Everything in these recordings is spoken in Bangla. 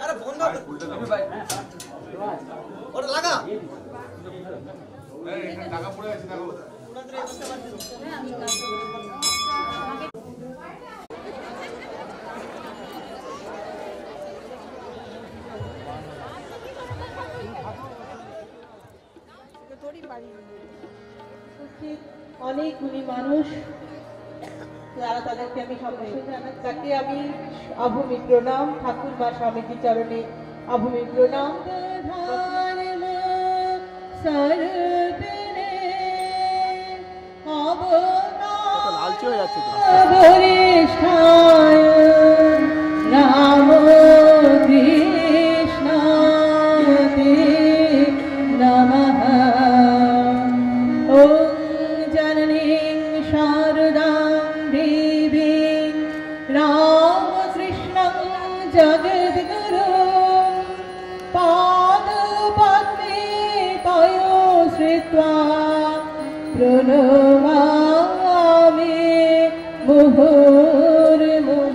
আরে বন্ধ ভাই ওটা লাগা এই এখানে টাকা পড়ে আছে দেখো ওনাদের এই বসে বাদ দিও হ্যাঁ আমি কাজ অনেক গুণী মানুষ যারা তাদেরকে আমি সম্ভাষণ জানাই তাকে আমি অভূমি প্রণাম ঠাকুর মা স্বামীজির চরণে অভূমি প্রণাম লালচি হয়ে যাচ্ছে রাম কৃষ্ণ নমঃ ওম জননীং শারদাং দেবীং রামকৃষ্ণং জগদ্গুরুং পাদপদ্মে তয়ো শ্রিত্वा প্রণমামি মুহুর্মুহুঃ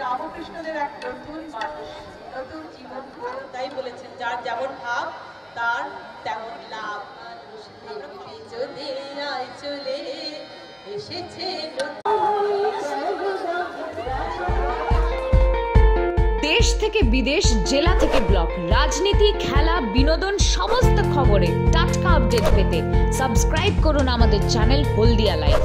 রামকৃষ্ণদের এক নতুন মানুষ নতুন জীবন তাই বলেছেন যার যেমন ভাব তার তেমন লাভ যদি চলে এসেছে দেশ থেকে বিদেশ জেলা থেকে ব্লক রাজনীতি খেলা বিনোদন সমস্ত খবরে টাটকা আপডেট পেতে সাবস্ক্রাইব করুন আমাদের চ্যানেল হলদিয়া লাইভ।